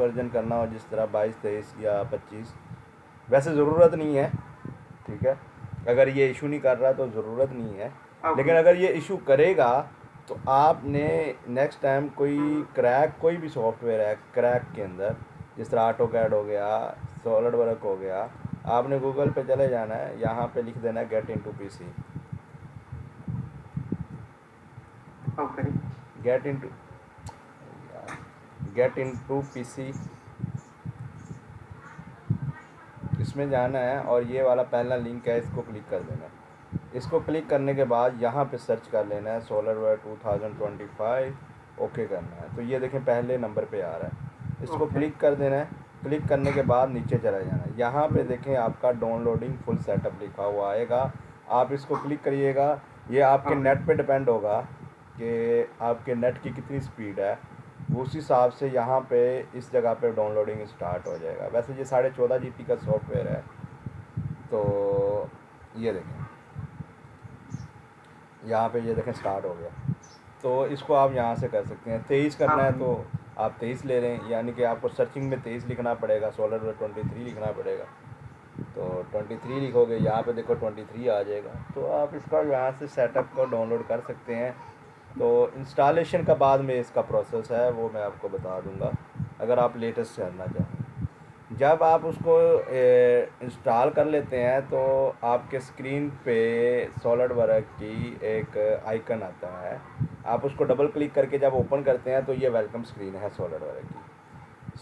Version करना हो, जिस तरह 22, 23 या 25, वैसे ज़रूरत नहीं है, ठीक है। अगर ये इशू नहीं कर रहा तो ज़रूरत नहीं है, लेकिन अगर ये इशू करेगा तो आपने नेक्स्ट टाइम कोई भी सॉफ्टवेयर है क्रैक के अंदर, जिस तरह ऑटोकैड हो गया, सॉलिड वर्क हो गया, आपने गूगल पे चले जाना है, यहाँ पे लिख देना है get into PC, get into PC, इसमें जाना है और ये वाला पहला लिंक है, इसको क्लिक कर देना है। इसको क्लिक करने के बाद यहाँ पे सर्च कर लेना है SOLIDWORKS 2025, ओके करना है। तो ये देखें पहले नंबर पे आ रहा है, इसको क्लिक कर देना है। क्लिक करने के बाद नीचे चला जाना है, यहाँ पे देखें आपका डाउनलोडिंग फुल सेटअप लिखा हुआ आएगा, आप इसको क्लिक करिएगा। ये आपके नेट पे डिपेंड होगा कि आपके नेट की कितनी स्पीड है, उस हिसाब से यहाँ पे इस जगह पे डाउनलोडिंग स्टार्ट हो जाएगा। वैसे ये 14.5 GB का सॉफ्टवेयर है। तो ये देखें यहाँ पे, ये देखें स्टार्ट हो गया। तो इसको आप यहाँ से कर सकते हैं। 23 करना है तो आप 23 ले लें, यानी कि आपको सर्चिंग में 23 लिखना पड़ेगा, SOLIDWORKS 23 लिखना पड़ेगा। तो 23 लिखोगे, यहाँ पे देखो 23 आ जाएगा। तो आप इसका यहाँ से सेटअप को डाउनलोड कर सकते हैं। तो इंस्टॉलेशन का बाद में इसका प्रोसेस है, वो मैं आपको बता दूंगा अगर आप लेटेस्ट करना चाहें। जब आप उसको इंस्टॉल कर लेते हैं तो आपके स्क्रीन पे SOLIDWORKS की एक आइकन आता है, आप उसको डबल क्लिक करके जब ओपन करते हैं तो ये वेलकम स्क्रीन है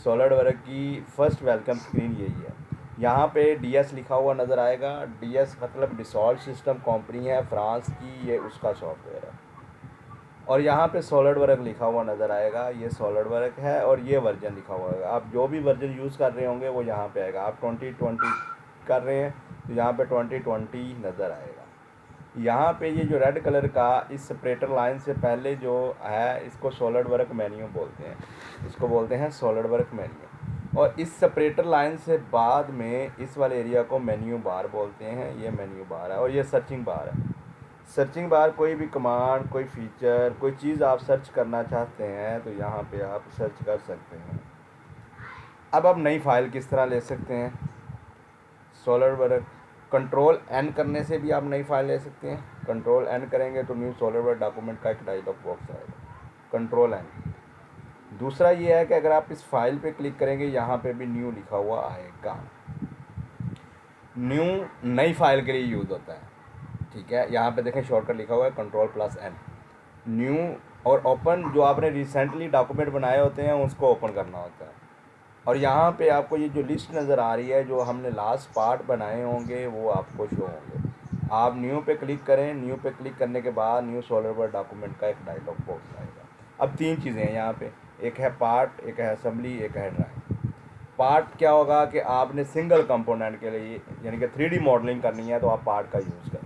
SOLIDWORKS की फर्स्ट वेलकम स्क्रीन यही है। यहाँ पे DS लिखा हुआ नज़र आएगा। DS मतलब डिसॉल्ट सिस्टम कंपनी है फ्रांस की, ये उसका सॉफ्टवेयर है। और यहाँ पे SOLIDWORKS लिखा हुआ नज़र आएगा, ये SOLIDWORKS है और ये वर्जन लिखा हुआ है। आप जो भी वर्जन यूज़ कर रहे होंगे वो यहाँ पे आएगा। आप 2020 कर रहे हैं तो यहाँ पे 2020 नज़र आएगा। यहाँ पे ये जो रेड कलर का इस सेपरेटर लाइन से पहले जो है, इसको SOLIDWORKS मेन्यू बोलते हैं, इसको बोलते हैं SOLIDWORKS मेन्यू। और इस सेपरेटर लाइन से बाद में इस वाले एरिया को मेन्यू बार बोलते हैं, ये मेन्यू बार है। और ये सर्चिंग बार है। सर्चिंग बार कोई भी कमांड, कोई फीचर, कोई चीज़ आप सर्च करना चाहते हैं तो यहाँ पे आप सर्च कर सकते हैं। अब आप नई फाइल किस तरह ले सकते हैं, SOLIDWORKS कंट्रोल N करने से भी आप नई फाइल ले सकते हैं। कंट्रोल N करेंगे तो न्यू SOLIDWORKS डॉक्यूमेंट का एक डायलॉग बॉक्स आएगा, कंट्रोल N। दूसरा ये है कि अगर आप इस फाइल पे क्लिक करेंगे, यहाँ पे भी न्यू लिखा हुआ आएगा। न्यू नई फाइल के लिए यूज़ होता है, ठीक है। यहाँ पे देखें शॉर्टकट लिखा हुआ है कंट्रोल+N, न्यू और ओपन। जो आपने रिसेंटली डॉक्यूमेंट बनाए होते हैं उसको ओपन करना होता है। और यहाँ पे आपको ये जो लिस्ट नज़र आ रही है, जो हमने लास्ट पार्ट बनाए होंगे वो आपको शो होंगे। आप न्यू पे क्लिक करें, न्यू पे क्लिक करने के बाद न्यू SOLIDWORKS डॉक्यूमेंट का एक डायलॉग बॉक्स आएगा। अब 3 चीज़ें हैं यहाँ पे, एक है पार्ट, एक है असेंबली, एक है ड्राइंग। पार्ट क्या होगा कि आपने सिंगल कंपोनेंट के लिए यानी कि 3D मॉडलिंग करनी है तो आप पार्ट का यूज़ करें।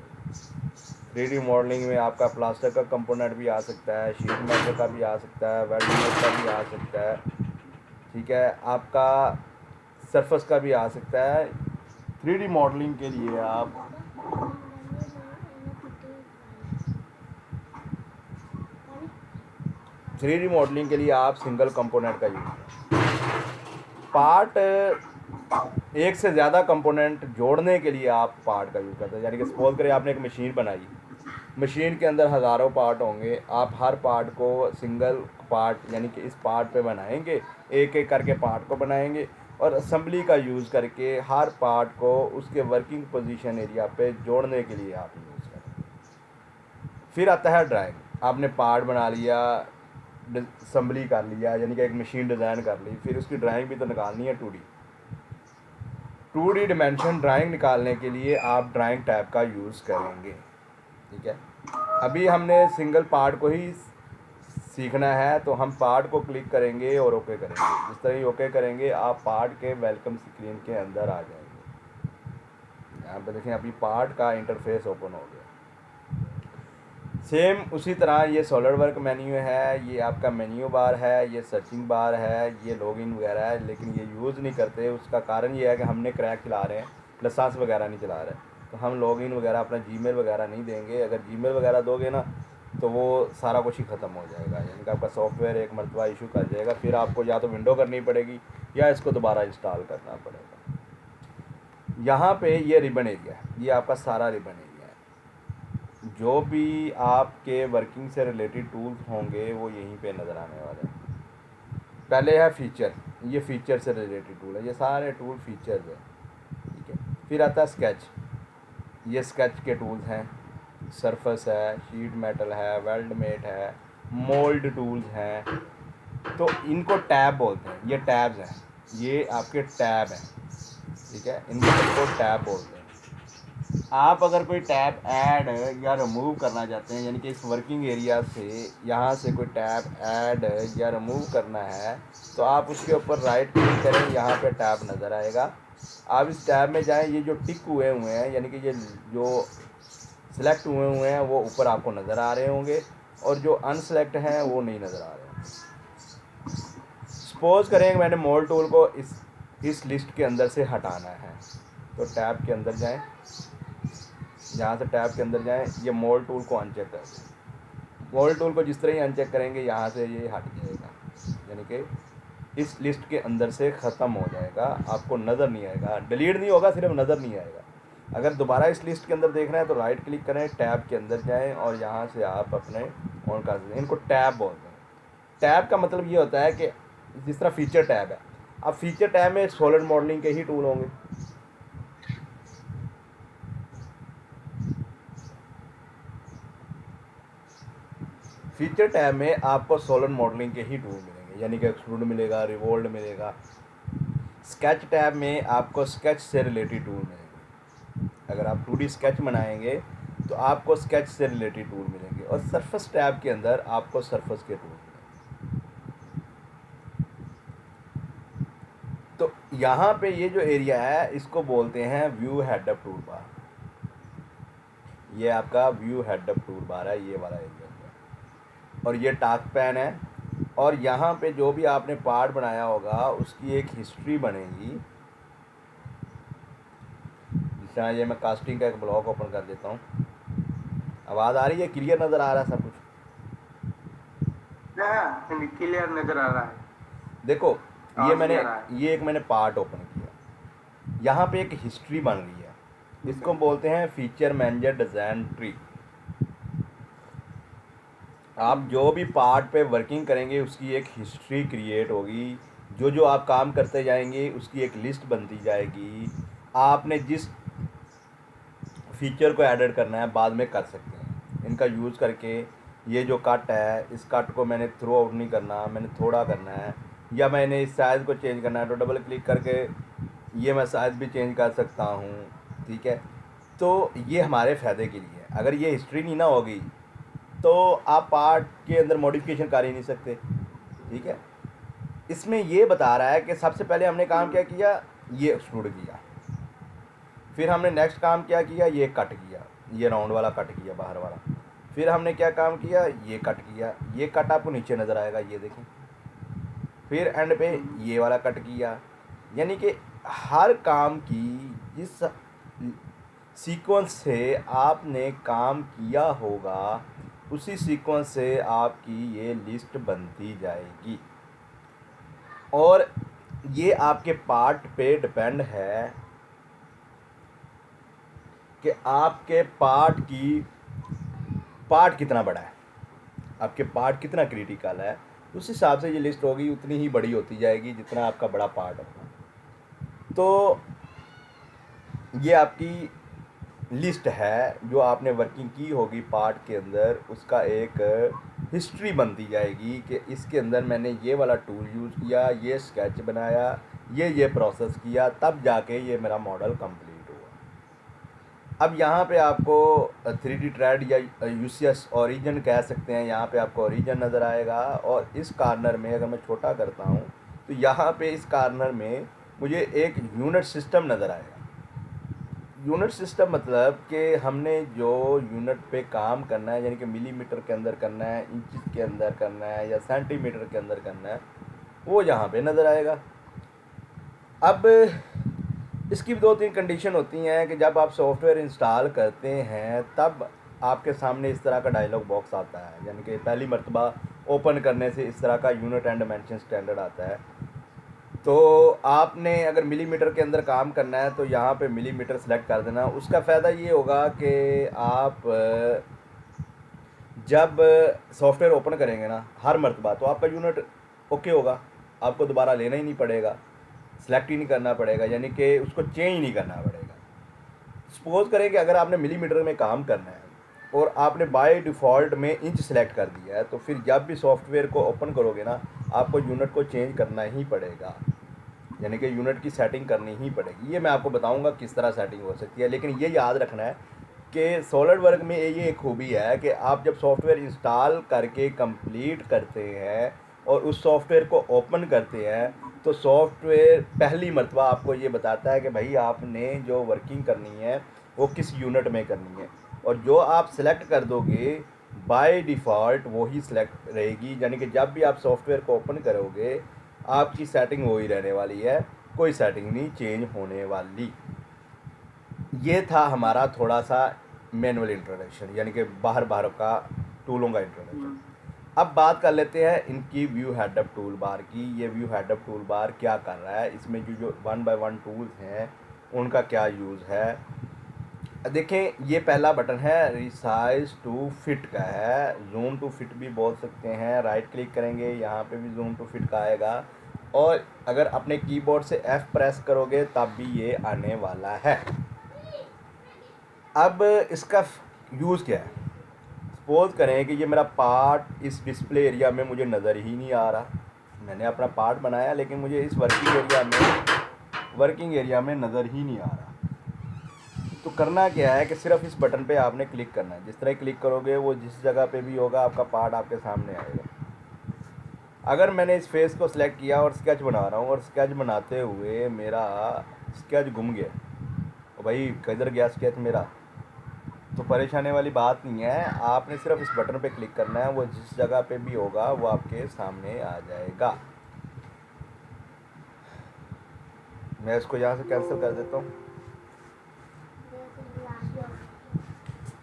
3D मॉडलिंग में आपका प्लास्टर का कंपोनेंट भी आ सकता है, शीट मेटल का भी आ सकता है, वेल्डिंग का भी आ सकता है, ठीक है, आपका सरफेस का भी आ सकता है। 3D मॉडलिंग के लिए आप सिंगल कंपोनेंट का यूज़ करें। पार्ट एक से ज़्यादा कंपोनेंट जोड़ने के लिए आप पार्ट का यूज़ करते हैं। यानी कि सपोज करें आपने एक मशीन बनाई, मशीन के अंदर हज़ारों पार्ट होंगे, आप हर पार्ट को सिंगल पार्ट यानी कि इस पार्ट पे बनाएंगे, एक एक करके पार्ट को बनाएंगे और असेंबली का यूज़ करके हर पार्ट को उसके वर्किंग पोजीशन एरिया पे जोड़ने के लिए आप यूज़ करें। फिर आता है ड्राइंग। आपने पार्ट बना लिया, असेंबली कर लिया, यानी कि एक मशीन डिज़ाइन कर ली, फिर उसकी ड्राइंग भी तो निकालनी है। 2D डिमेंशन ड्राइंग निकालने के लिए आप ड्राइंग टैब का यूज़ करेंगे, ठीक है। अभी हमने सिंगल पार्ट को ही सीखना है तो हम पार्ट को क्लिक करेंगे और ओके करेंगे। जिस तरह ही ओके करेंगे आप पार्ट के वेलकम स्क्रीन के अंदर आ जाएंगे। यहाँ पे देखें अभी पार्ट का इंटरफेस ओपन हो गया। सेम उसी तरह ये SOLIDWORKS मेन्यू है, ये आपका मेन्यू बार है, ये सर्चिंग बार है, ये लॉगिन वगैरह है, लेकिन ये यूज़ नहीं करते। उसका कारण ये है कि हमने क्रैक चला रहे हैं, लसांस वगैरह नहीं चला रहे, तो हम लॉगिन वगैरह अपना जीमेल वगैरह नहीं देंगे। अगर जीमेल वगैरह दोगे ना तो वो सारा कुछ ही ख़त्म हो जाएगा, यानी कि आपका सॉफ्टवेयर एक मरतबा इशू कर जाएगा। फिर आपको या तो विंडो करनी पड़ेगी या इसको दोबारा इंस्टॉल करना पड़ेगा। यहाँ पे ये रिबन एरिया है, ये आपका सारा रिबन एरिया है। जो भी आपके वर्किंग से रिलेटेड टूल्स होंगे वो यहीं पे नज़र आने वाले हैं। पहले है फीचर, ये फीचर से रिलेटेड टूल है, ये सारे टूल फीचर्स है, ठीक है। फिर आता है स्केच, ये स्केच के टूल्स हैं, सरफेस है, शीट मेटल है, वेल्ड मेट है, मोल्ड टूल्स हैं। तो इनको टैब बोलते हैं, ये टैब्स हैं, ये आपके टैब हैं, ठीक है। इनको सबको टैब बोलते हैं। आप अगर कोई टैब ऐड या रिमूव करना चाहते हैं, यानी कि इस वर्किंग एरिया से यहाँ से कोई टैब ऐड या रिमूव करना है, तो आप उसके ऊपर राइट क्लिक करें, यहाँ पे टैब नज़र आएगा। आप इस टैब में जाएं, ये जो टिक हुए हुए हैं यानी कि ये जो सिलेक्ट हुए हैं वो ऊपर आपको नज़र आ रहे होंगे, और जो अनसेलेक्ट हैं वो नहीं नज़र आ रहे होंगे। सपोज करें मैंने मोल्ड टूल को इस लिस्ट के अंदर से हटाना है, तो टैब के अंदर जाएं, यहाँ से टैब के अंदर जाएं, ये मोल्ड टूल को अनचेक कर दें। मोल्ड टूल को जिस तरह ही अनचेक करेंगे यहाँ से ये हट जाएगा, यानी कि इस लिस्ट के अंदर से ख़त्म हो जाएगा, आपको नज़र नहीं आएगा, डिलीट नहीं होगा, सिर्फ नज़र नहीं आएगा। अगर दोबारा इस लिस्ट के अंदर देखना है तो राइट क्लिक करें, टैब के अंदर जाएं और यहाँ से आप अपने ऑन कर सकते हैं। इनको टैब बोलते हैं। टैब का मतलब ये होता है कि जिस तरह फीचर टैब है, अब फीचर टैब में सॉलिड मॉडलिंग के ही टूल होंगे। फीचर टैब में आपको सॉलिड मॉडलिंग के ही टूल मिलेंगे, यानी कि एक्सट्रूड मिलेगा, रिवोल्ड मिलेगा। स्केच टैब में आपको स्केच से रिलेटेड टूल मिलेंगे। अगर आप 2D स्केच बनाएंगे तो आपको स्केच से रिलेटेड टूल मिलेंगे, और सरफेस टैब के अंदर आपको सरफेस के टूल मिलेंगे। तो यहाँ पे ये जो एरिया है इसको बोलते हैं व्यू हेडअप टूल बार। ये आपका व्यू हेडअप टूल बार है, ये वाला एरिया है। और ये टास्क पैन है, और यहाँ पे जो भी आपने पार्ट बनाया होगा उसकी एक हिस्ट्री बनेगी। जिस तरह ये मैं कास्टिंग का एक ब्लॉक ओपन कर देता हूँ, आवाज़ आ रही है, क्लियर नज़र आ रहा है सब कुछ? क्लियर नज़र आ रहा है। देखो ये एक मैंने पार्ट ओपन किया, यहाँ पे एक हिस्ट्री बन रही है, इसको बोलते हैं फीचर मैनेजर डिज़ाइन ट्री। आप जो भी पार्ट पे वर्किंग करेंगे उसकी एक हिस्ट्री क्रिएट होगी, जो आप काम करते जाएंगे उसकी एक लिस्ट बनती जाएगी। आपने जिस फीचर को ऐड करना है बाद में कर सकते हैं इनका यूज़ करके। ये जो कट है, इस कट को मैंने थ्रू आउट नहीं करना, मैंने थोड़ा करना है, या मैंने इस साइज़ को चेंज करना है तो डबल क्लिक करके ये मैं साइज़ भी चेंज कर सकता हूँ, ठीक है। तो ये हमारे फ़ायदे के लिए है। अगर ये हिस्ट्री नहीं ना होगी तो आप पार्ट के अंदर मॉडिफिकेशन कर ही नहीं सकते, ठीक है। इसमें ये बता रहा है कि सबसे पहले हमने काम क्या किया, ये एक्सट्रूड किया, फिर हमने नेक्स्ट काम क्या किया, ये कट किया, ये राउंड वाला कट किया बाहर वाला, फिर हमने क्या काम किया, ये कट किया, ये कट आपको नीचे नज़र आएगा, ये देखें, फिर एंड पे ये वाला कट किया। यानी कि हर काम की जिस सीक्वेंस से आपने काम किया होगा उसी सीक्वेंस से आपकी ये लिस्ट बनती जाएगी, और ये आपके पार्ट पे डिपेंड है कि आपके पार्ट कितना बड़ा है, आपके पार्ट कितना क्रिटिकल है, उस हिसाब से ये लिस्ट होगी, उतनी ही बड़ी होती जाएगी जितना आपका बड़ा पार्ट होगा। तो ये आपकी लिस्ट है जो आपने वर्किंग की होगी पार्ट के अंदर, उसका एक हिस्ट्री बनती जाएगी कि इसके अंदर मैंने ये वाला टूल यूज़ किया, ये स्केच बनाया, ये प्रोसेस किया, तब जाके ये मेरा मॉडल कंप्लीट हुआ। अब यहाँ पे आपको 3D थ्रेड या यूसीएस ओरिजिन कह सकते हैं, यहाँ पे आपको ओरिजिन नज़र आएगा। और इस कॉर्नर में अगर मैं छोटा करता हूँ तो यहाँ पे इस कॉर्नर में मुझे एक यूनिट सिस्टम नज़र आएगा। यूनिट सिस्टम मतलब कि हमने जो यूनिट पे काम करना है, यानी कि मिलीमीटर के अंदर करना है, इंचज़ के अंदर करना है, या सेंटीमीटर के अंदर करना है, वो यहाँ पे नज़र आएगा। अब इसकी 2-3 कंडीशन होती हैं कि जब आप सॉफ्टवेयर इंस्टॉल करते हैं तब आपके सामने इस तरह का डायलॉग बॉक्स आता है, यानी कि पहली मर्तबा ओपन करने से इस तरह का यूनिट एंड डायमेंशन स्टैंडर्ड आता है। तो आपने अगर मिलीमीटर के अंदर काम करना है तो यहाँ पे मिलीमीटर सेलेक्ट कर देना। उसका फ़ायदा ये होगा कि आप जब सॉफ्टवेयर ओपन करेंगे ना हर मर्तबा, तो आपका यूनिट ओके होगा, आपको दोबारा लेना ही नहीं पड़ेगा, सेलेक्ट ही नहीं करना पड़ेगा, यानी कि उसको चेंज नहीं करना पड़ेगा। सपोज करें कि अगर आपने मिलीमीटर में काम करना है और आपने बाय डिफ़ॉल्ट में इंच सेलेक्ट कर दिया है, तो फिर जब भी सॉफ्टवेयर को ओपन करोगे ना आपको यूनिट को चेंज करना ही पड़ेगा, यानी कि यूनिट की सेटिंग करनी ही पड़ेगी। ये मैं आपको बताऊंगा किस तरह सेटिंग हो सकती है, लेकिन ये याद रखना है कि सॉलिडवर्क में ये एक खूबी है कि आप जब सॉफ्टवेयर इंस्टॉल करके कंप्लीट करते हैं और उस सॉफ्टवेयर को ओपन करते हैं तो सॉफ्टवेयर पहली मर्तबा आपको ये बताता है कि भाई आपने जो वर्किंग करनी है वो किस यूनिट में करनी है, और जो आप सेलेक्ट कर दोगे बाय डिफ़ॉल्ट वही सिलेक्ट रहेगी, यानी कि जब भी आप सॉफ्टवेयर को ओपन करोगे आपकी सेटिंग वही रहने वाली है, कोई सेटिंग नहीं चेंज होने वाली। ये था हमारा थोड़ा सा मैनुअल इंट्रोडक्शन, यानी कि बाहर बाहर का टूलों का इंट्रोडक्शन। अब बात कर लेते हैं इनकी व्यू हेडअप टूल बार की। ये व्यू हेडअप टूल बार क्या कर रहा है, इसमें जो 1 बाय 1 टूल्स हैं उनका क्या यूज़ है। देखें, ये पहला बटन है रिसाइज टू फिट का है, जूम टू फिट भी बोल सकते हैं। राइट क्लिक करेंगे, यहाँ पे भी जूम टू फिट का आएगा, और अगर अपने कीबोर्ड से F प्रेस करोगे तब भी ये आने वाला है। अब इसका यूज़ क्या है, सपोज करें कि ये मेरा पार्ट इस डिस्प्ले एरिया में मुझे नज़र ही नहीं आ रहा, मैंने अपना पार्ट बनाया लेकिन मुझे इस वर्किंग एरिया में नज़र ही नहीं आ रहा। तो करना क्या है कि सिर्फ इस बटन पे आपने क्लिक करना है। जिस तरह क्लिक करोगे वो जिस जगह पे भी होगा आपका पार्ट आपके सामने आएगा। अगर मैंने इस फेस को सिलेक्ट किया और स्केच बना रहा हूँ और स्केच बनाते हुए मेरा स्केच गुम गया, तो भाई किधर गया स्केच मेरा, तो परेशानी वाली बात नहीं है, आपने सिर्फ इस बटन पे क्लिक करना है, वो जिस जगह पे भी होगा वो आपके सामने आ जाएगा। मैं इसको यहाँ से कैंसिल कर देता हूँ।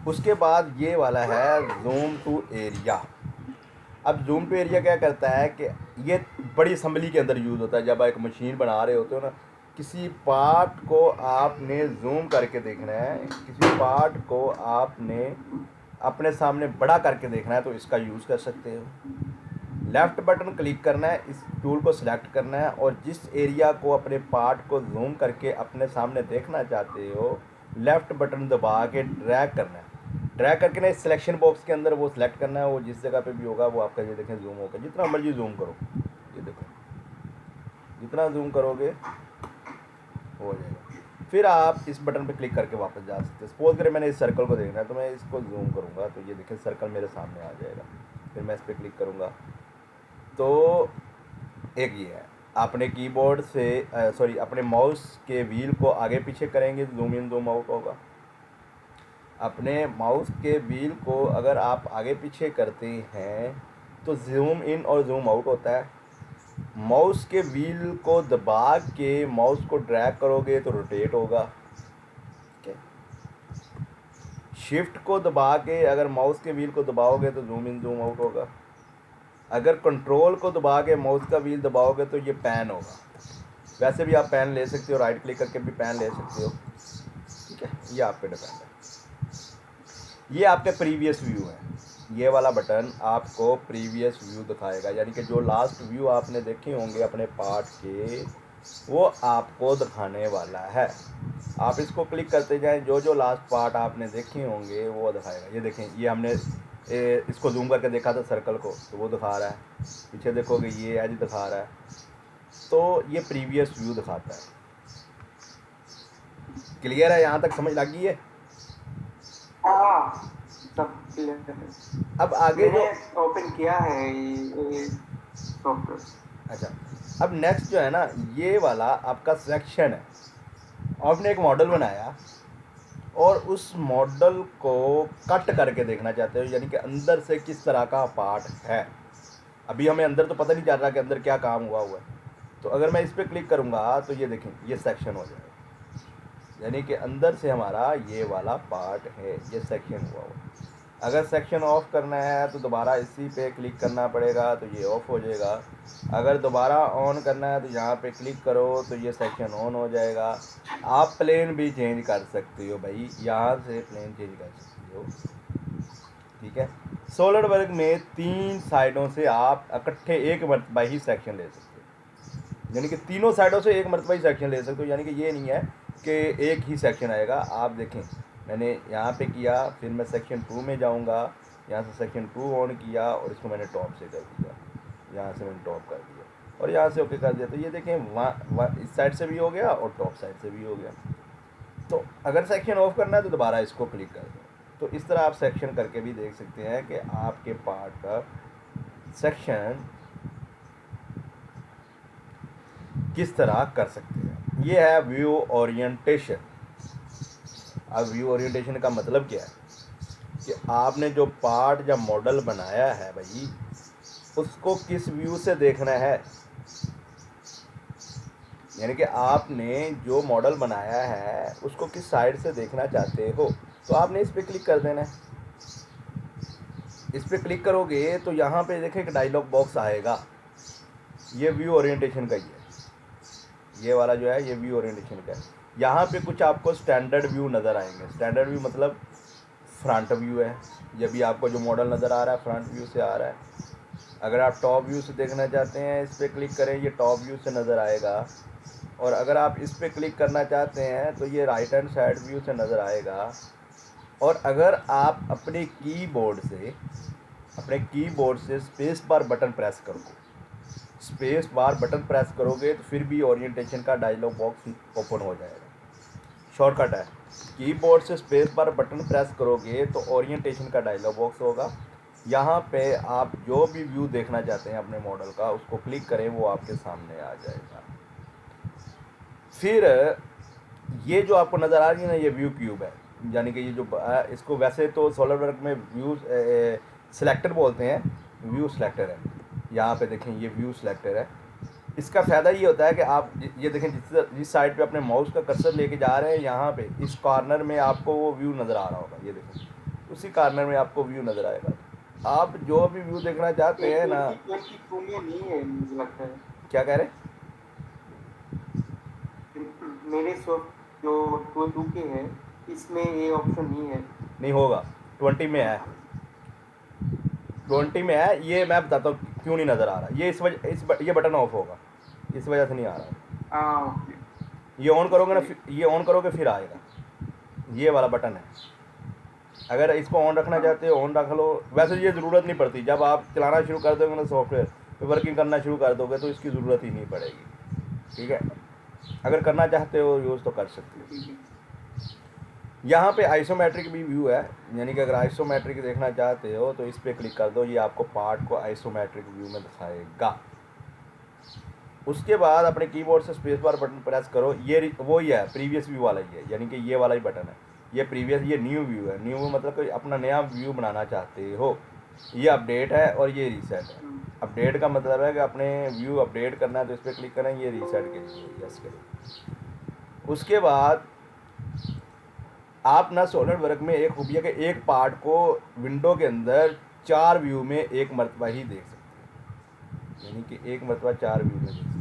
उसके बाद ये वाला है जूम टू एरिया। अब जूम टू एरिया क्या करता है कि ये बड़ी असम्बली के अंदर यूज़ होता है। जब एक मशीन बना रहे होते हो ना, किसी पार्ट को आपने जूम करके देखना है, किसी पार्ट को आपने अपने सामने बड़ा करके देखना है, तो इसका यूज़ कर सकते हो। लेफ़्ट बटन क्लिक करना है, इस टूल को सिलेक्ट करना है, और जिस एरिया को अपने पार्ट को जूम करके अपने सामने देखना चाहते हो लेफ़्ट बटन दबा के ड्रैग करना है। ड्रैग करके ना इस सिलेक्शन बॉक्स के अंदर वो सिलेक्ट करना है, वो जिस जगह पे भी होगा वो आपका, ये देखें जूम होगा, जितना मर्जी जूम करो, ये देखो जितना जूम करोगे हो जाएगा। फिर आप इस बटन पे क्लिक करके वापस जा सकते हैं। सपोज करें मैंने इस सर्कल को देखना है तो मैं इसको जूम करूँगा तो ये देखें सर्कल मेरे सामने आ जाएगा। फिर मैं इस पर क्लिक करूँगा तो एक ये है, अपने कीबोर्ड से सॉरी अपने माउस के व्हील को आगे पीछे करेंगे जूम इन जूम आउट होगा। अपने माउस के व्हील को अगर आप आगे पीछे करते हैं तो जूम इन और जूम आउट होता है। माउस के व्हील को दबा के माउस को ड्रैग करोगे तो रोटेट होगा। शिफ्ट को दबा के अगर माउस के व्हील को दबाओगे तो जूम इन जूम आउट होगा। अगर कंट्रोल को दबा के माउस का व्हील दबाओगे तो ये पैन होगा। वैसे भी आप पैन ले सकते हो, राइट क्लिक करके भी पैन ले सकते हो, ठीक है, ये आप पे डिपेंड है। ये आपके प्रीवियस व्यू है, ये वाला बटन आपको प्रीवियस व्यू दिखाएगा, यानी कि जो लास्ट व्यू आपने देखे होंगे अपने पार्ट के वो आपको दिखाने वाला है। आप इसको क्लिक करते जाएं, जो जो लास्ट पार्ट आपने देखे होंगे वो दिखाएगा। ये देखें, ये हमने इसको जूम करके देखा था सर्कल को, तो वो दिखा रहा है। पीछे देखोगे ये एज दिखा रहा है, तो ये प्रीवियस व्यू दिखाता है। क्लियर है, यहाँ तक समझ लग गई है? हाँ, सब क्लियर है। अब आगे जो मैंने ओपन किया है ये सॉफ्टवेयर। अच्छा, अब नेक्स्ट जो है ना, ये वाला आपका सिलेक्शन है। आपने एक मॉडल बनाया और उस मॉडल को कट करके देखना चाहते हो, यानी कि अंदर से किस तरह का पार्ट है। अभी हमें अंदर तो पता नहीं चल रहा कि अंदर क्या काम हुआ है। तो अगर मैं इस पर क्लिक करूँगा तो ये देखें ये सेक्शन हो जाएगा, यानी कि अंदर से हमारा ये वाला पार्ट है, ये सेक्शन हुआ अगर सेक्शन ऑफ करना है तो दोबारा इसी पे क्लिक करना पड़ेगा, तो ये ऑफ हो जाएगा। अगर दोबारा ऑन करना है तो यहाँ पे क्लिक करो तो ये सेक्शन ऑन हो जाएगा। आप प्लेन भी चेंज कर सकते हो भाई, यहाँ से प्लेन चेंज कर सकते हो, ठीक है। सॉलिड वर्क में 3 साइडों से आप इकट्ठे एक मरतबा ही सेक्शन ले सकते हो, यानी कि तीनों साइडों से एक मरतबा ही सेक्शन ले सकते हो, यानी कि ये नहीं है कि एक ही सेक्शन आएगा। आप देखें, मैंने यहाँ पे किया, फिर मैं सेक्शन 2 में जाऊँगा, यहाँ से सेक्शन 2 ऑन किया और इसको मैंने टॉप से कर दिया, यहाँ से मैंने टॉप कर दिया और यहाँ से ओके कर दिया। तो ये देखें, वहाँ इस साइड से भी हो गया और टॉप साइड से भी हो गया। तो अगर सेक्शन ऑफ करना है तो दोबारा इसको क्लिक कर दो। तो इस तरह आप सेक्शन करके भी देख सकते हैं कि आपके पार्ट का सेक्शन किस तरह कर सकते हैं। ये है व्यू ओरिएंटेशन। अब व्यू ओरिएंटेशन का मतलब क्या है कि आपने जो पार्ट या मॉडल बनाया है भाई, उसको किस व्यू से देखना है। यानी कि आपने जो मॉडल बनाया है उसको किस साइड से देखना चाहते हो, तो आपने इस पर क्लिक कर देना है। इस पर क्लिक करोगे तो यहाँ पे देखें एक डायलॉग बॉक्स आएगा, ये व्यू ओरिएंटेशन का ही है, ये वाला जो है ये व्यू ओरिएंटेशन का है। यहाँ पे कुछ आपको स्टैंडर्ड व्यू नज़र आएंगे। स्टैंडर्ड व्यू मतलब फ्रंट व्यू है, ये भी आपको जो मॉडल नज़र आ रहा है फ्रंट व्यू से आ रहा है। अगर आप टॉप व्यू से देखना चाहते हैं, इस पर क्लिक करें, ये टॉप व्यू से नज़र आएगा। और अगर आप इस पर क्लिक करना चाहते हैं तो ये राइट हैंड साइड व्यू से नज़र आएगा। और अगर आप अपने कीबोर्ड से स्पेस बार बटन प्रेस करोगे, स्पेस बार बटन प्रेस करोगे तो फिर भी ओरिएंटेशन का डायलॉग बॉक्स ओपन हो जाएगा। शॉर्टकट है, कीबोर्ड से स्पेस बार बटन प्रेस करोगे तो ओरिएंटेशन का डायलॉग बॉक्स होगा। यहाँ पे आप जो भी व्यू देखना चाहते हैं अपने मॉडल का, उसको क्लिक करें, वो आपके सामने आ जाएगा। फिर ये जो आपको नज़र आ रही है ना, ये व्यू क्यूब है, यानी कि ये जो इसको वैसे तो सॉलिडवर्क में व्यू सिलेक्टर बोलते हैं, व्यू सिलेक्टर है। यहाँ पे देखें, ये व्यू सिलेक्टर है। इसका फ़ायदा ये होता है कि आप ये देखें, जिस साइड पे अपने माउस का कर्सर लेके जा रहे हैं, यहाँ पे इस कॉर्नर में आपको वो व्यू नज़र आ रहा होगा। ये देखें, उसी कॉर्नर में आपको व्यू नज़र आएगा। आप जो भी व्यू देखना चाहते हैं ना, 2022 में नहीं है मुझे लगता है। क्या कह रहे हैं? मेरे सॉफ्ट जो 22 के है, इसमें ये ऑप्शन नहीं है। नहीं होगा, 20 में है, 20 में है। ये मैं बताता हूँ क्यों नहीं नज़र आ रहा। ये इस वजह, ये बटन ऑफ होगा, इस वजह से नहीं आ रहा। ओके। ये ऑन करोगे ना, ये ऑन करोगे फिर आएगा, ये वाला बटन है। अगर इसको ऑन रखना चाहते हो ऑन रख लो, वैसे ये ज़रूरत नहीं पड़ती। जब आप चलाना शुरू कर दोगे ना सॉफ्टवेयर, तो वर्किंग करना शुरू कर दोगे तो इसकी ज़रूरत ही नहीं पड़ेगी, ठीक है। अगर करना चाहते हो यूज़ तो कर सकते हो। यहाँ पे आइसोमेट्रिक भी व्यू है, यानी कि अगर आइसोमेट्रिक देखना चाहते हो तो इस पर क्लिक कर दो, ये आपको पार्ट को आइसोमेट्रिक व्यू में दिखाएगा। उसके बाद अपने कीबोर्ड से स्पेस बार बटन प्रेस करो, ये वो ही है, प्रीवियस व्यू वाला ही है, यानी कि ये वाला ही बटन है। ये प्रीवियस, ये न्यू व्यू है। न्यू व्यू मतलब कोई अपना नया व्यू बनाना चाहते हो। ये अपडेट है और ये रीसेट है। अपडेट का मतलब है कि अपने व्यू अपडेट करना है तो इस पर क्लिक करें, ये रीसेट के लिए यस करें। उसके बाद आप ना सॉलिडवर्क में एक खूबी है कि एक पार्ट को विंडो के अंदर 4 व्यू में एक मरतबा ही देख सकते हैं, यानी कि एक मरतबा 4 व्यू में देख सकते हैं।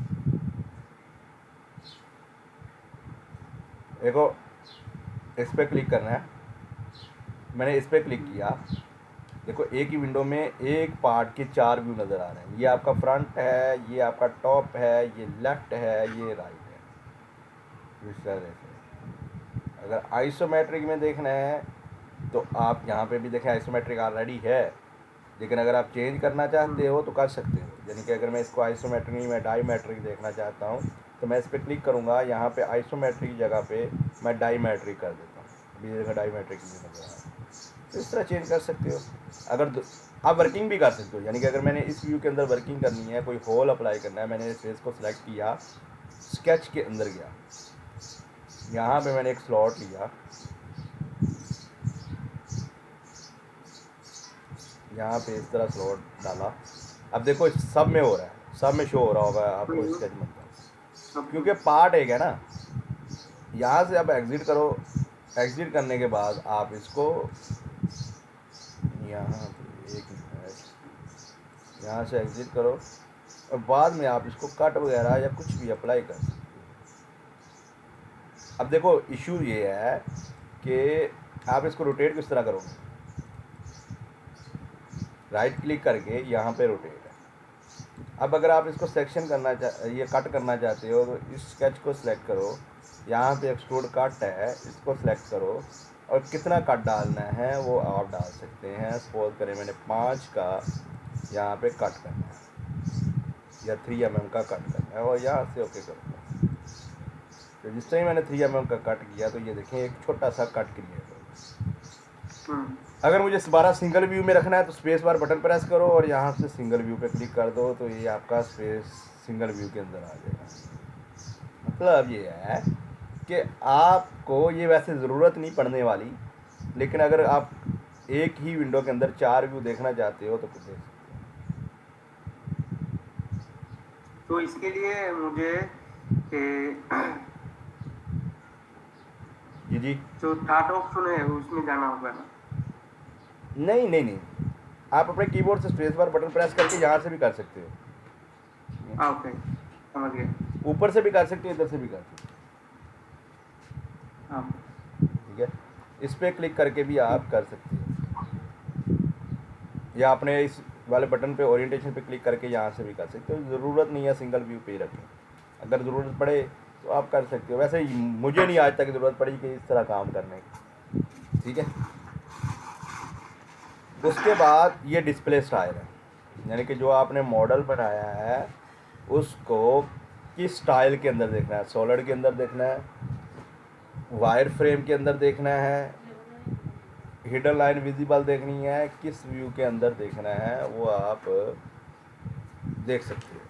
देखो, इस पर क्लिक करना है, मैंने इस पर क्लिक किया, देखो एक ही विंडो में एक पार्ट के 4 व्यू नज़र आ रहे हैं। ये आपका फ्रंट है, ये आपका टॉप है, ये लेफ्ट है, ये राइट है। इस तरह से अगर आइसोमेट्रिक में देखना है तो आप यहाँ पे भी देखें, आइसोमेट्रिक ऑलरेडी है, लेकिन अगर आप चेंज करना चाहते हो तो कर सकते हो। यानी कि अगर मैं इसको आइसोमेट्रिक नहीं, मैं डाईमेट्रिक देखना चाहता हूँ, तो मैं इस पर क्लिक करूँगा, यहाँ पे आइसोमेट्रिक जगह पे मैं डाईमेट्रिक कर देता हूँ। अभी देखो डाईमेट्रिक भी नज़र आ रहा है। तो इस तरह चेंज कर सकते हो। अगर आप वर्किंग भी कर सकते हो, यानी कि अगर मैंने इस व्यू के अंदर वर्किंग करनी है, कोई होल अप्लाई करना है, मैंने इस फेस को सिलेक्ट किया, स्केच के अंदर गया, यहाँ पे मैंने एक स्लॉट लिया, यहाँ पे इस तरह स्लॉट डाला। अब देखो सब में हो रहा है, सब में शो हो रहा होगा आपको स्केच में, क्योंकि पार्ट एक है ना। यहाँ से आप एग्ज़िट करो, एग्ज़िट करने के बाद आप इसको यहाँ पे एक मिनट, यहाँ से एग्ज़िट करो और बाद में आप इसको कट वगैरह या कुछ भी अप्लाई कर सकते हो। अब देखो इशू ये है कि आप इसको रोटेट किस तरह करोगे, राइट क्लिक करके यहाँ पे रोटेट है। अब अगर आप इसको सेक्शन करना ये कट करना चाहते हो तो इस स्केच को सिलेक्ट करो, यहाँ पे एक्सट्रूड कट है, इसको सिलेक्ट करो और कितना कट डालना है वो आप डाल सकते हैं। सपोज करें मैंने 5 का यहाँ पे कट करना है या 3 mm का कट करना है और यहाँ से ओके करूँगा। तो जिस टाइम मैंने 3 mm का कट किया तो ये देखें एक छोटा सा कट क्रिएट हो। अगर मुझे दोबारा सिंगल व्यू में रखना है तो स्पेस बार बटन प्रेस करो और यहाँ से सिंगल व्यू पे क्लिक कर दो तो ये आपका स्पेस सिंगल व्यू के अंदर आ जाएगा। मतलब ये है कि आपको ये वैसे ज़रूरत नहीं पड़ने वाली, लेकिन अगर आप एक ही विंडो के अंदर 4 व्यू देखना चाहते हो तो कुछ देख सकते हो। तो इसके लिए मुझे जी जो थर्ड ऑप्शन है उसमें जाना होगा ना? नहीं, आप अपने कीबोर्ड से स्पेस बार बटन प्रेस करके यहाँ से भी कर सकते हो। ओके, समझ गया। ऊपर से भी कर सकते हो, इधर से भी कर सकते हो। ठीक है, इस पर क्लिक करके भी आप कर सकते हो या आपने इस वाले बटन पे ओरिएंटेशन पे क्लिक करके यहाँ से भी कर सकते हो। ज़रूरत नहीं है सिंगल व्यू पे ही रखें, अगर ज़रूरत पड़े तो आप कर सकते हो। वैसे मुझे नहीं आज तक ज़रूरत पड़ी कि इस तरह काम करने की। ठीक है, उसके बाद ये डिस्प्ले स्टाइल है, यानी कि जो आपने मॉडल बनाया है उसको किस स्टाइल के अंदर देखना है, सॉलिड के अंदर देखना है, वायर फ्रेम के अंदर देखना है, हिडन लाइन विजिबल देखनी है, किस व्यू के अंदर देखना है वो आप देख सकते हो।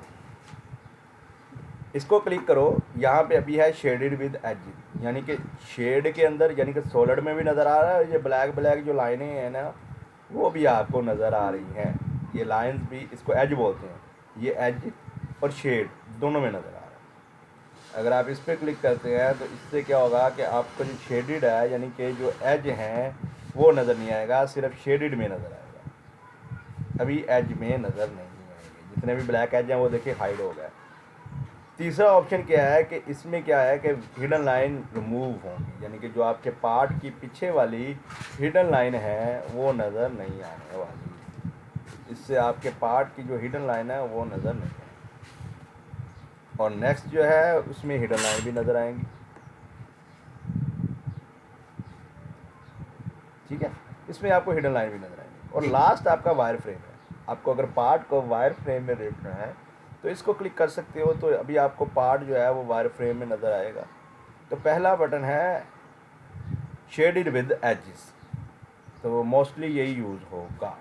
इसको क्लिक करो, यहाँ पे अभी है शेडेड विद एज, यानी कि शेड के अंदर, यानी कि सॉलिड में भी नज़र आ रहा है। ये ब्लैक जो लाइनें हैं ना वो भी आपको नज़र आ रही हैं। ये लाइंस भी, इसको एज बोलते हैं, ये एज और शेड दोनों में नज़र आ रहा है। अगर आप इस पर क्लिक करते हैं तो इससे क्या होगा कि आपको जो शेडेड है यानी कि जो एज हैं वो नज़र नहीं आएगा, सिर्फ शेडेड में नज़र आएगा, अभी एज में नज़र नहीं आएगी। जितने भी ब्लैक एज हैं वो देखिए हाइड हो गए। तीसरा ऑप्शन क्या है कि इसमें क्या है कि हिडन लाइन रिमूव होंगी, यानी कि जो आपके पार्ट की पीछे वाली हिडन लाइन है वो नज़र नहीं आने वाली। इससे आपके पार्ट की जो हिडन लाइन है वो नज़र नहीं आएगी। और नेक्स्ट जो है उसमें हिडन लाइन भी नज़र आएंगी। ठीक है, इसमें आपको हिडन लाइन भी नज़र आएंगी। और लास्ट आपका वायर फ्रेम है। आपको अगर पार्ट को वायर फ्रेम में देखना है तो इसको क्लिक कर सकते हो, तो अभी आपको पार्ट जो है वो वायर फ्रेम में नज़र आएगा। तो पहला बटन है शेडेड विद एजेस, तो मोस्टली यही यूज़ होगा।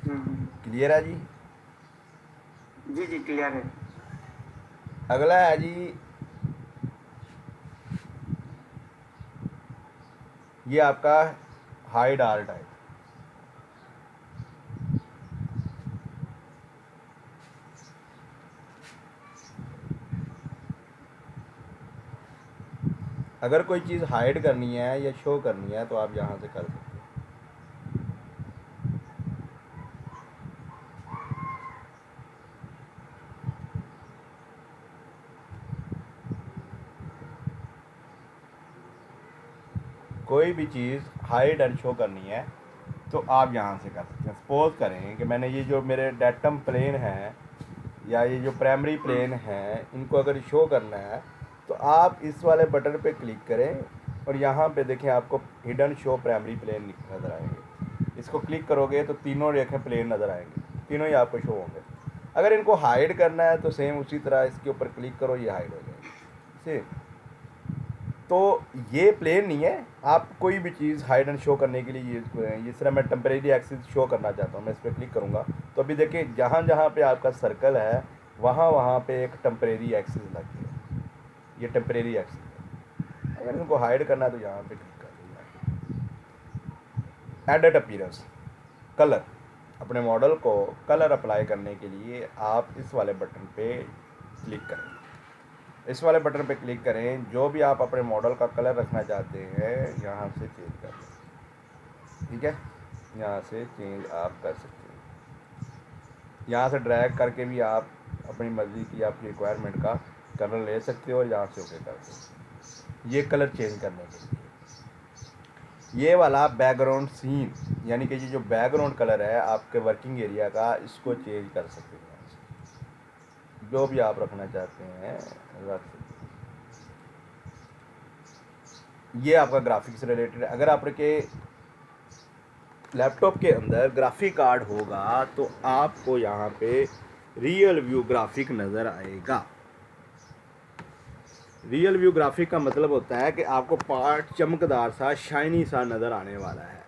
क्लियर है जी? जी क्लियर है। अगला है जी, ये आपका हाइड आल टाइप। अगर कोई चीज़ हाइड करनी है या शो करनी है तो आप यहाँ से कर सकते हो। कोई भी चीज़ हाइड एंड शो करनी है तो आप यहाँ से कर सकते हैं। सपोज करें कि मैंने ये जो मेरे डेटम प्लेन है या ये जो प्राइमरी प्लेन है इनको अगर शो करना है तो आप इस वाले बटन पे क्लिक करें और यहाँ पे देखें आपको हिडन शो प्राइमरी प्लेन नज़र आएंगे। इसको क्लिक करोगे तो तीनों रेखें प्लेन नज़र आएंगे, तीनों ही आपको शो होंगे। अगर इनको हाइड करना है तो सेम उसी तरह इसके ऊपर क्लिक करो, ये हाइड हो जाएगी। सेम, तो ये प्लेन नहीं है, आप कोई भी चीज़ हाइड एंड शो करने के लिए यूज़ करें। इस तरह मैं टेम्परेरी एक्सिस शो करना चाहता हूँ, मैं इस पर क्लिक करूँगा तो अभी देखिए जहाँ जहाँ पे आपका सर्कल है वहाँ पे एक टेम्परेरी एक्सिस लगी है, ये टेम्परेरी एक्सिस है। अगर इनको हाइड करना है तो यहाँ पे क्लिक कर दीजिए। एडिट अपीयरेंस, कलर, अपने मॉडल को कलर अप्लाई करने के लिए आप इस वाले बटन पे क्लिक करें। इस वाले बटन पे क्लिक करें, जो भी आप अपने मॉडल का कलर रखना चाहते हैं यहाँ से चेंज कर दें। ठीक है, यहाँ से चेंज आप कर सकते हैं। यहाँ से ड्रैग करके भी आप अपनी मर्ज़ी की आपकी रिक्वायरमेंट का कलर ले सकते हो और यहाँ से ओके कर सकते हो। ये कलर चेंज करने के लिए ये वाला बैकग्राउंड सीन, यानी कि ये जो बैकग्राउंड कलर है आपके वर्किंग एरिया का, इसको चेंज कर सकते हैं। जो भी आप रखना चाहते हैं रख सकते हैं। ये आपका ग्राफिक्स से रिलेटेड है। अगर आपके लैपटॉप के अंदर ग्राफिक कार्ड होगा तो आपको यहाँ पे रियल व्यू ग्राफिक नज़र आएगा। रियल व्यू ग्राफिक का मतलब होता है कि आपको पार्ट चमकदार सा शाइनी सा नज़र आने वाला है।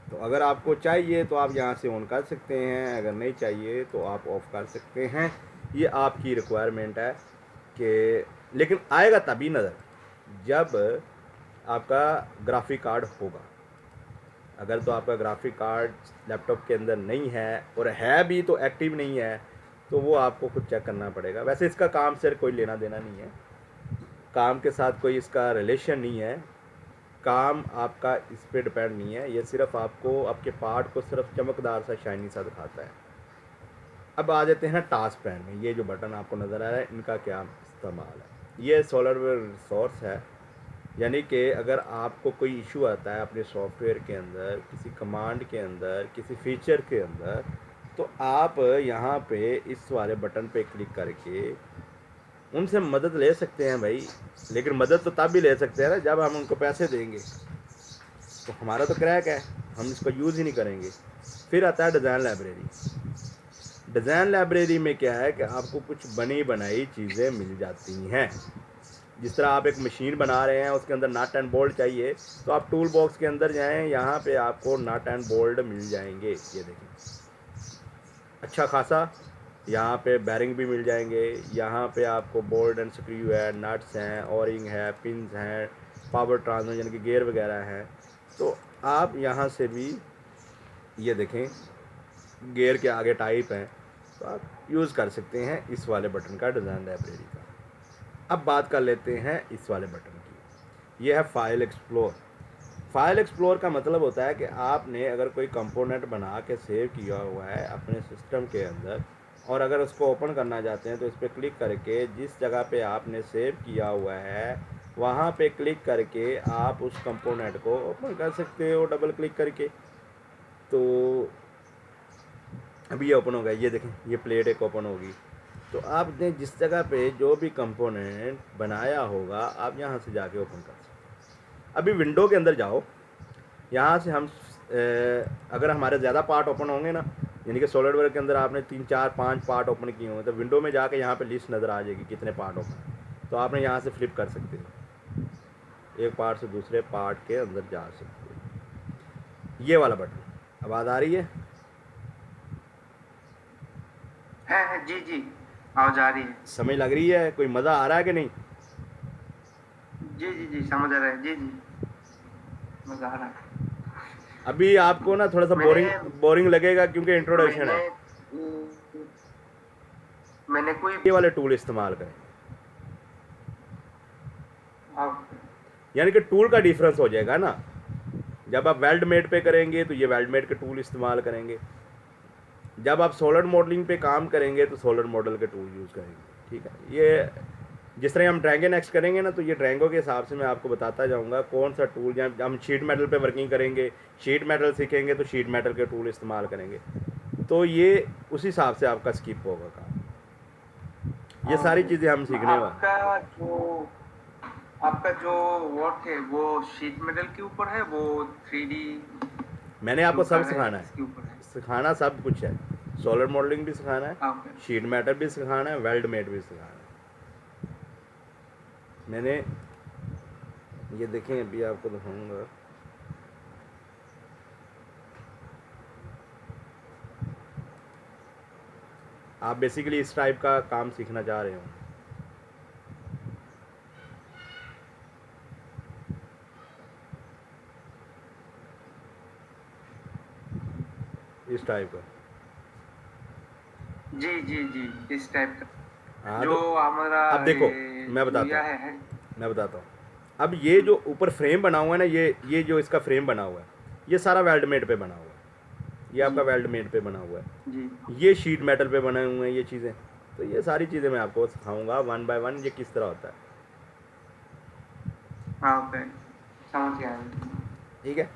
तो अगर आपको चाहिए तो आप यहाँ से ऑन कर सकते हैं, अगर नहीं चाहिए तो आप ऑफ कर सकते हैं। ये आपकी रिक्वायरमेंट है कि, लेकिन आएगा तभी नज़र जब आपका ग्राफिक कार्ड होगा। अगर तो आपका ग्राफिक कार्ड लैपटॉप के अंदर नहीं है और है भी तो एक्टिव नहीं है, तो वो आपको खुद चेक करना पड़ेगा। वैसे इसका काम से कोई लेना देना नहीं है, काम के साथ कोई इसका रिलेशन नहीं है, काम आपका इस पर डिपेंड नहीं है। ये सिर्फ आपको आपके पार्ट को सिर्फ चमकदार सा शाइनी सा दिखाता है। अब आ जाते हैं टास्क पैन में। ये जो बटन आपको नज़र आ रहा है इनका क्या इस्तेमाल है। ये सॉलिडवेयर रिसोर्स है, यानी कि अगर आपको कोई इशू आता है अपने सॉफ्टवेयर के अंदर, किसी कमांड के अंदर, किसी फीचर के अंदर, तो आप यहाँ पे इस वाले बटन पे क्लिक करके उनसे मदद ले सकते हैं भाई। लेकिन मदद तो तब भी ले सकते हैं ना जब हम उनको पैसे देंगे। तो हमारा तो क्रैक है, हम इसको यूज़ ही नहीं करेंगे। फिर आता है डिज़ाइन लाइब्रेरी। डिज़ाइन लाइब्रेरी में क्या है कि आपको कुछ बनी बनाई चीज़ें मिल जाती हैं। जिस तरह आप एक मशीन बना रहे हैं, उसके अंदर नट एंड बोल्ट चाहिए, तो आप टूल बॉक्स के अंदर जाएं, यहाँ पे आपको नट एंड बोल्ट मिल जाएंगे। ये देखें अच्छा खासा, यहाँ पे बैरिंग भी मिल जाएंगे। यहाँ पे आपको बोल्ट एंड स्क्रू है, नट्स हैं, ओरिंग है, पिन्स हैं, पावर ट्रांसमिशन यानी कि गियर वगैरह हैं। तो आप यहाँ से भी ये देखें गियर के आगे टाइप हैं, तो आप यूज़ कर सकते हैं इस वाले बटन का, डिज़ाइन लाइब्रेरी का। अब बात कर लेते हैं इस वाले बटन की। ये है फाइल एक्सप्लोर। फाइल एक्सप्लोर का मतलब होता है कि आपने अगर कोई कंपोनेंट बना के सेव किया हुआ है अपने सिस्टम के अंदर, और अगर उसको ओपन करना चाहते हैं तो इस पर क्लिक करके जिस जगह पे आपने सेव किया हुआ है वहाँ पे क्लिक करके आप उस कंपोनेंट को ओपन कर सकते हो डबल क्लिक करके। तो अभी ये ओपन होगा, ये देखें ये प्लेट एक ओपन होगी। तो आपने जिस जगह पे जो भी कंपोनेंट बनाया होगा आप यहाँ से जाके ओपन कर सकते हैं। अभी विंडो के अंदर जाओ, यहाँ से हम अगर हमारे ज़्यादा पार्ट ओपन होंगे ना, यानी कि सॉलिडवर्क के अंदर आपने 3 4 5 पार्ट ओपन किए होंगे, तो विंडो में जाके यहाँ पे लिस्ट नज़र आ जाएगी कितने पार्ट ओपन है। तो आपने यहाँ से फ्लिप कर सकते हो, एक पार्ट से दूसरे पार्ट के अंदर जा सकते हो। ये वाला बटन आवाज़ आ रही है? जी जी, आवाज आ रही है। समझ लग रही है? कोई मज़ा आ रहा है कि नहीं? जी जी जी, समझ आ रहा है। जी जी, मजा आ रहा है। अभी आपको ना थोड़ा सा बोरिंग लगेगा क्योंकि इंट्रोडक्शन है। मैंने कोई ये वाले टूल इस्तेमाल करें, यानी कि टूल का डिफरेंस हो जाएगा ना। जब आप वेल्ड मेड पे करेंगे तो ये वेल्ड मेड के टूल इस्तेमाल करेंगे, जब आप सॉलिड मॉडलिंग पे काम करेंगे तो सॉलिड मॉडल के टूल यूज़ करेंगे। ठीक है, ये जिस तरह हम ड्रैंगो नेक्स्ट करेंगे ना, तो ये ड्रैंगो के हिसाब से मैं आपको बताता जाऊंगा कौन सा टूल। जब हम शीट मेटल पे वर्किंग करेंगे, शीट मेटल सीखेंगे तो शीट मेटल के टूल इस्तेमाल करेंगे। तो ये उस हिसाब से आपका स्किप होगा काम। ये सारी चीज़ें हम सीखने वाले। आपका जो वर्क है वो शीट मेटल के ऊपर है, वो 3D मैंने आपको सब सिखाना है, इसके ऊपर है। सिखाना सब कुछ है। सॉलिड मॉडलिंग भी सिखाना है, शीट मेटल भी सिखाना है, वेल्ड मेड भी सिखाना है। मैंने ये देखें अभी आपको दिखाऊंगा। आप बेसिकली इस टाइप का काम सीखना चाह रहे हो, इस टाइप का। जी जी जी, इस टाइप का। हाँ, जो तो हमारा अब देखो मैं बताता हूँ। अब ये जो ऊपर फ्रेम बना हुआ है ना, ये जो इसका फ्रेम बना हुआ है, ये सारा वेल्ड मेड पे बना हुआ है। ये आपका जी वेल्ड मेड पे बना हुआ है, जी। ये शीट मेटल पे बने हुए हैं ये चीज़ें। तो ये सारी चीज़ें मैं आपको सिखाऊंगा 1 बाय 1 ये किस तरह होता है, हाँ ओके, समझ गया। ठीक है।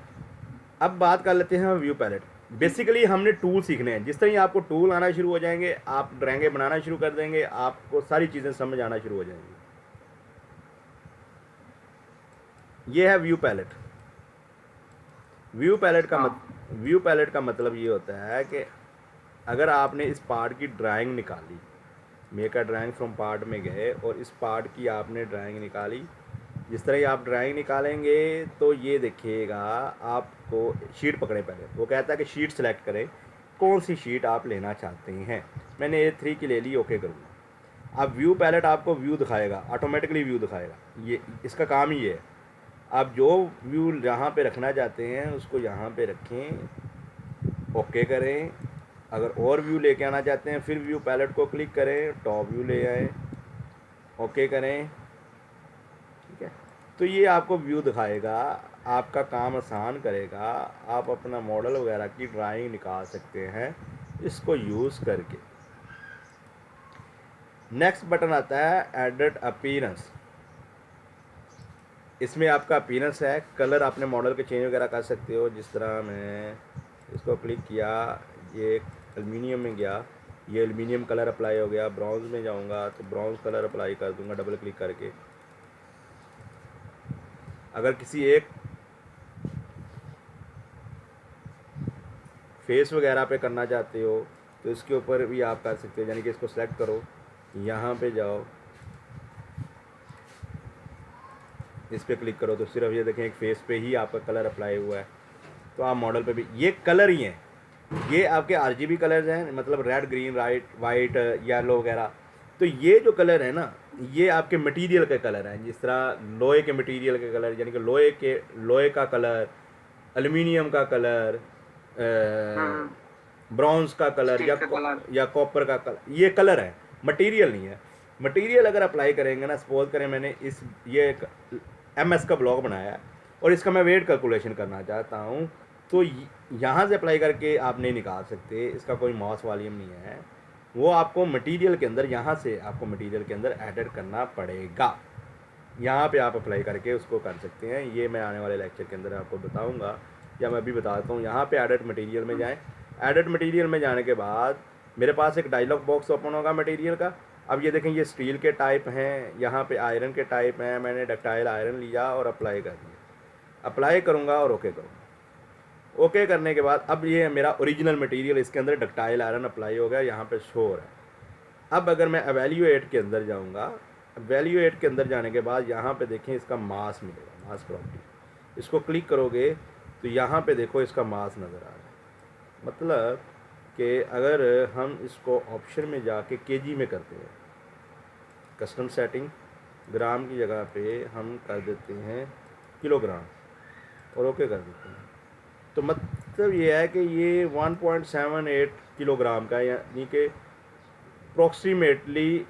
अब बात कर लेते हैं व्यू पैलेट। जी बेसिकली हमने टूल सीखने हैं, जिस तरह ही आपको टूल आना शुरू हो जाएंगे आप ड्राइंगें बनाना शुरू कर देंगे, आपको सारी चीज़ें समझ आना शुरू हो जाएंगी। ये है व्यू पैलेट। व्यू पैलेट का हाँ व्यू पैलेट का मतलब ये होता है कि अगर आपने इस पार्ट की ड्राइंग निकाली, make a drawing from part में गए और इस पार्ट की आपने ड्राइंग निकाली, जिस तरह ही आप ड्राइंग निकालेंगे तो ये देखिएगा आपको शीट पकड़े, पहले वो कहता है कि शीट सेलेक्ट करें कौन सी शीट आप लेना चाहते हैं। मैंने A3 की ले ली, ओके करूँगा। अब व्यू पैलेट आपको व्यू दिखाएगा, ऑटोमेटिकली व्यू दिखाएगा, ये इसका काम ही है। आप जो व्यू यहाँ पे रखना चाहते हैं उसको यहाँ पे रखें, ओके करें। अगर और व्यू लेके आना चाहते हैं फिर व्यू पैलेट को क्लिक करें, टॉप व्यू ले आए, ओके करें, ठीक है। तो ये आपको व्यू दिखाएगा, आपका काम आसान करेगा, आप अपना मॉडल वगैरह की ड्राइंग निकाल सकते हैं इसको यूज़ करके। नेक्स्ट बटन आता है एडिट अपीयरेंस। इसमें आपका अपीयरेंस है, कलर आपने मॉडल के चेंज वगैरह कर सकते हो। जिस तरह मैं इसको क्लिक किया, ये एल्युमिनियम में गया, ये एल्युमिनियम कलर अप्लाई हो गया। ब्रॉन्ज में जाऊंगा तो ब्रॉन्ज कलर अप्लाई कर दूंगा डबल क्लिक करके। अगर किसी एक फेस वगैरह पे करना चाहते हो तो इसके ऊपर भी आप कर सकते हो, यानी कि इसको सेलेक्ट करो, यहाँ पे जाओ, इस पर क्लिक करो तो सिर्फ ये देखें एक फेस पे ही आपका कलर अप्लाई हुआ है। तो आप मॉडल पे भी ये कलर ही हैं, ये आपके RGB कलर्स हैं, मतलब रेड ग्रीन वाइट येलो वगैरह। तो ये जो कलर है ना ये आपके मटेरियल के कलर हैं, जिस तरह लोहे के मटेरियल के कलर, यानी कि लोहे का कलर, एल्युमिनियम का कलर, हम्म, ब्रॉन्ज का कलर स्टील का कलर। या कॉपर का कलर, ये कलर है, मटेरियल नहीं है। मटेरियल अगर अप्लाई करेंगे ना, सपोज करें मैंने ये एक MS का ब्लॉक बनाया है और इसका मैं वेट कैलकुलेशन करना चाहता हूँ, तो यहाँ से अप्लाई करके आप नहीं निकाल सकते, इसका कोई मास वॉल्यूम नहीं है, वो आपको मटेरियल के अंदर, यहाँ से आपको मटेरियल के अंदर एडिट करना पड़ेगा। यहाँ पे आप अप्लाई करके उसको कर सकते हैं, ये मैं आने वाले लेक्चर के अंदर आपको बताऊँगा, या मैं अभी बता देता हूँ। यहाँ पे एडिट मटेरियल में जाएँ, एडिट मटेरियल में जाने के बाद मेरे पास एक डायलॉग बॉक्स ओपन होगा मटेरियल का। अब ये देखें ये स्टील के टाइप हैं, यहाँ पे आयरन के टाइप हैं, मैंने डक्टाइल आयरन लिया और अप्लाई कर दिया। अप्लाई करूँगा और ओके करूँगा। ओके करने के बाद अब ये मेरा ओरिजिनल मटेरियल, इसके अंदर डक्टाइल आयरन अप्लाई हो गया, यहाँ पे शो हो रहा है। अब अगर मैं एवेल्यूएट के अंदर जाऊँगा, एवेल्यूएट के अंदर जाने के बाद यहाँ पे देखें इसका मास मिलेगा, मास प्रॉपर्टी, इसको क्लिक करोगे तो यहाँ पे देखो इसका मास नज़र आ रहा है। मतलब कि अगर हम इसको ऑप्शन में जाके केजी में करते हैं, कस्टम सेटिंग, ग्राम की जगह पे हम कर देते हैं किलोग्राम और ओके कर देते हैं, तो मतलब ये है कि ये 1.78 किलोग्राम का, यानी कि अप्रोक्सीमेटली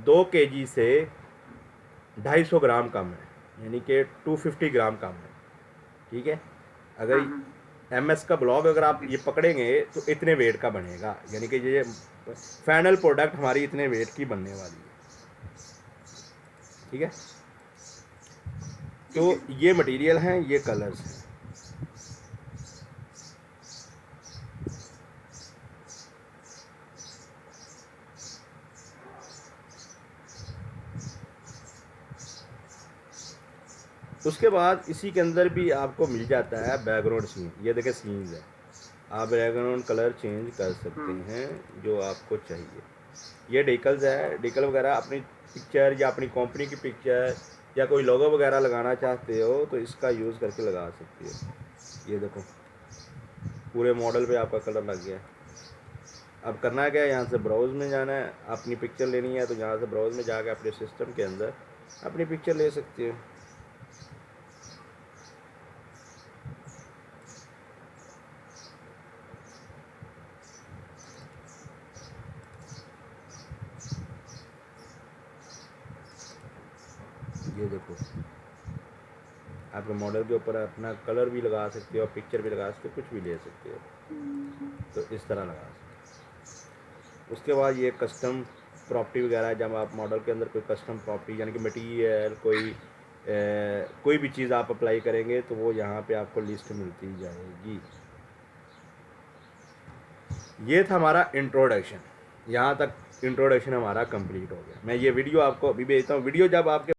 2 kg से 250 ग्राम कम है, यानी कि 250 ग्राम कम है, ठीक है। अगर MS का ब्लॉक अगर आप ये पकड़ेंगे तो इतने वेट का बनेगा, यानी कि ये फाइनल प्रोडक्ट हमारी इतने वेट की बनने वाली है, ठीक है। तो ये मटेरियल हैं, ये कलर्स हैं। उसके बाद इसी के अंदर भी आपको मिल जाता है बैकग्राउंड सीन, ये देखें सीन्स है, आप बैकग्राउंड कलर चेंज कर सकते हैं जो आपको चाहिए। ये डिकल्स है, डिकल वगैरह अपनी पिक्चर या अपनी कंपनी की पिक्चर या कोई लोगो वगैरह लगाना चाहते हो तो इसका यूज़ करके लगा सकते हो। ये देखो पूरे मॉडल पे आपका कलर लग गया। अब करना क्या है, यहाँ से ब्राउज़ में जाना है, अपनी पिक्चर लेनी है तो यहाँ से ब्राउज़ में जाकर अपने सिस्टम के अंदर अपनी पिक्चर ले सकते हो। ये देखो आपके मॉडल के ऊपर अपना कलर भी लगा सकते हो, पिक्चर भी लगा सकते हो, कुछ भी ले सकते हो। तो इस तरह लगा सकते हो। उसके बाद ये कस्टम प्रॉपर्टी वगैरह है, जब आप मॉडल के अंदर कोई कस्टम प्रॉपर्टी यानी कि मटीरियल कोई भी चीज़ आप अप्लाई करेंगे तो वो यहाँ पे आपको लिस्ट मिलती जाएगी। ये था हमारा इंट्रोडक्शन, यहाँ तक इंट्रोडक्शन हमारा कंप्लीट हो गया। मैं ये वीडियो आपको अभी भेजता हूँ। वीडियो जब आपके